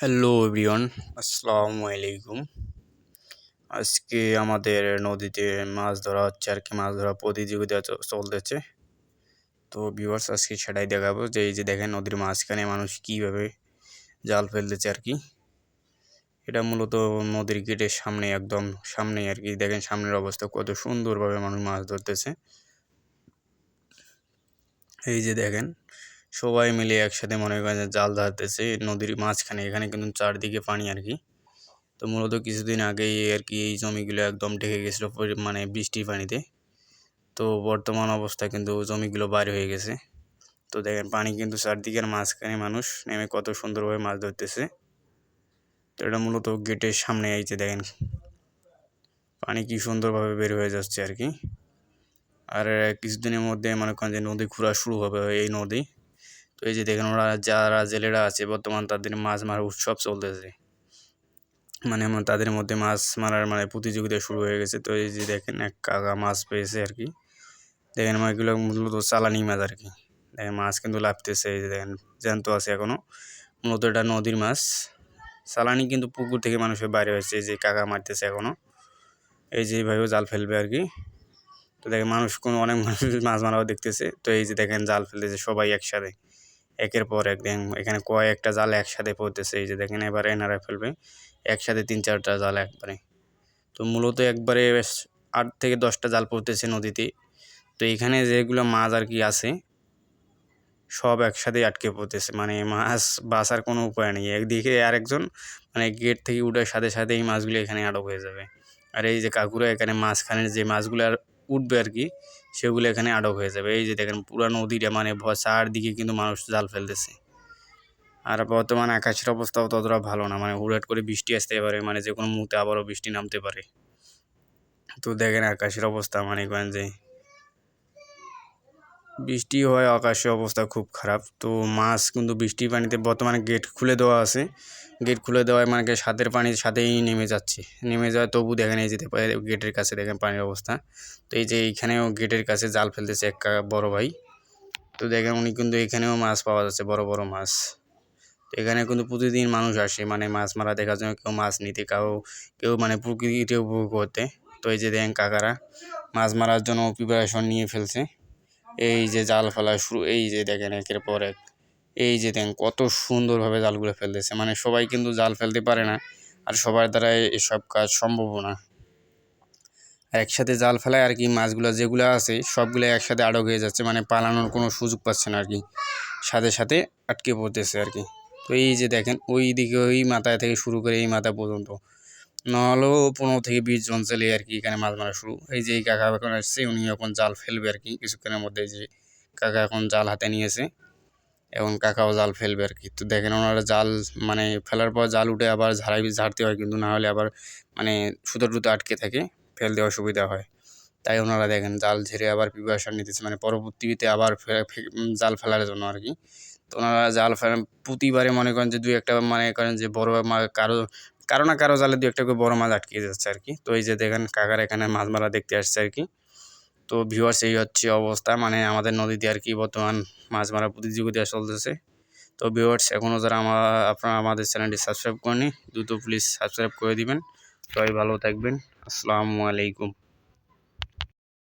Hello everyone, আসসালামু আলাইকুম। আজকে আমাদের নদীতে মাছ ধরা হচ্ছে আর কি, মাছ ধরা প্রতিযোগিতা চলতেছে। তো ভিউয়ার্স, আজকে সেটাই দেখাবো যে এই যে দেখেন নদীর মাঝখানে মানুষ কীভাবে জাল ফেলতেছে আর কি। এটা মূলত নদীর গেটের সামনে, একদম সামনে আর কি। দেখেন সামনের অবস্থা কত সুন্দরভাবে মানুষ মাছ ধরতেছে। এই যে দেখেন সবাই মিলে একসাথে মনে করেন যে জাল ধরতেছে নদীর মাঝখানে। এখানে কিন্তু চারদিকে পানি আর কি। তো মূলত কিছুদিন আগেই আর কি এই জমিগুলো একদম ঢেকে গেছিলো মানে বৃষ্টির পানিতে। তো বর্তমান অবস্থায় কিন্তু জমিগুলো বাইরে হয়ে গেছে। তো দেখেন পানি কিন্তু চারদিকের মাঝখানে মানুষ নেমে কত সুন্দরভাবে মাছ ধরতেছে। তো এটা মূলত গেটের সামনে। এই যে দেখেন পানি কি সুন্দরভাবে বের হয়ে যাচ্ছে আর কি। আর কিছুদিনের মধ্যে মনে করেন যে নদী ঘোরা শুরু হবে এই নদী। তো এই যে দেখেন ওরা যারা জেলেরা আছে বর্তমান তাদের মাছ মারার উৎসব চলতেছে। মানে তাদের মধ্যে মাছ মারার প্রতিযোগিতা শুরু হয়ে গেছে। তো এই যে দেখেন এক কাকা মাছ পেয়েছে আর কি। দেখেন এগুলো মূলত চালানি মাছ আর কি। দেখেন মাছ কিন্তু লাফতেছে। এই যে দেখেন জ্যান্ত আছে এখনো। মূলত এটা নদীর মাছ। চালানি কিন্তু পুকুর থেকে মানুষের বাইরে হয়েছে। এই যে কাকা মারতেছে এখনো। এই যে এইভাবেও জাল ফেলবে আর কি। তো দেখেন অনেক মানুষ মাছ মারাও দেখতেছে। তো এই যে দেখেন জাল ফেলতেছে সবাই একসাথে, একের পর এক। দেখেন এখানে কয়েকটা জাল একসাথে পড়তেছে। এই যে দেখেন এবার এনারা ফেলবে একসাথে 3-4টা জাল একবারে। তো মূলত একবারে 8 থেকে 10টা জাল পড়তেছে নদীতে। তো এখানে যেগুলো মাছ আর কি আছে সব একসাথে আটকে পড়তেছে। মানে মাছ বাঁচার কোনো উপায় নেই। একদিকে আরেকজন গেট থেকে উঠার সাথে সাথে এই মাছগুলো এখানে আটক হয়ে যাবে। আর এই যে কাকুরা এখানে মাঝখানের যে মাছগুলো আর উঠবে আর কি, সেগুলো এখানে আটক হয়ে যাবে। এই যে দেখেন পুরা নদীটা চারদিকে কিন্তু মানুষ জাল ফেলতেছে। আর বর্তমান আকাশের অবস্থাও ততটা ভালো না। হুটহাট করে বৃষ্টি আসতে পারে, যে কোনো মুহূর্তে আবারও বৃষ্টি নামতে পারে। তো দেখেন আকাশের অবস্থা করেন যে বৃষ্টি হয়, আকাশের অবস্থা খুব খারাপ। তো মাছ কিন্তু বৃষ্টির পানিতে বর্তমানে গেট খুলে দেওয়া আছে। গেট খুলে দেওয়ায় সাথের পানির সাথেই নেমে যাচ্ছে। নেমে যায় তবু দেখেন এই যেতে পারে গেটের কাছে দেখেন পানির অবস্থা। তো এই যে এইখানেও গেটের কাছে জাল ফেলতেছে এক বড় ভাই। তো দেখেন উনি কিন্তু এখানেও মাছ পাওয়া যাচ্ছে, বড় বড় মাছ। এখানে কিন্তু প্রতিদিন মানুষ আসে মাছ মারা দেখার জন্য। কেউ মাছ নিতে, কেউ প্রকৃতিতে উপভোগ করতে। তো এই যে দেখেন কাকারা মাছ মারার জন্য প্রিপারেশন নিয়ে ফেলছে। এই যে জাল ফেলা শুরু। এই যে দেখেন একের পর এক। এই যে দেখেন কত সুন্দরভাবে জালগুলো ফেলতেছে। সবাই কিন্তু জাল ফেলতে পারে না, আর সবার দ্বারা এসব কাজ সম্ভব না। একসাথে জাল ফেলায় আর কি মাছগুলো যেগুলো আছে সবগুলো একসাথে আটক হয়ে যাচ্ছে। পালানোর কোনো সুযোগ পাচ্ছে না আর কি, সাথে সাথে আটকে পড়তেছে আর কি। তো এই যে দেখেন ওই দিকে ওই মাথায় থেকে শুরু করে এই মাথা পর্যন্ত নাহলেও 15 থেকে 20 জন ছেলে আর কি এখানে মাছ মারা শুরু। এই যে এই কাকা এখন আসছে, উনি এখন জাল ফেলবে আর কি কিছুক্ষণের মধ্যে। যে কাকা এখন জাল হাতে নিয়েছে, এখন কাকাও জাল ফেলবে আর কি। তো দেখেন ওনারা জাল ফেলার পর জাল উঠে আবার ঝাড়তে হয়, কিন্তু না হলে আবার সুতো টুতো আটকে থাকে, ফেলতে অসুবিধা হয়। তাই ওনারা দেখেন জাল ঝেড়ে আবার প্রিপারেশন নিতেছে, পরবর্তীতে আবার জাল ফেলার জন্য আর কি। তো ওনারা জাল ফেলেন প্রতিবারে। করেন যে 2-1টা করেন যে বড় কারো না কারো জালে 2-1টা করে বড় মাছ আটকে যাচ্ছে আর কি। তো এই যে দেখেন কাকার এখানে মাছ মারা দেখতে আসছে আর কি। তো ভিউয়ার্স, এই হচ্ছে অবস্থা আমাদের নদীতে আর কি বর্তমান মাছ মারা প্রতিযোগিতা চলতেছে। তো ভিউয়ার্স, এখনও যারা আপনারা আমাদের চ্যানেলটি সাবস্ক্রাইব করেনি, দ্রুত প্লিজ সাবস্ক্রাইব করে দিবেন। সবাই ভালো থাকবেন। আসসালামু আলাইকুম।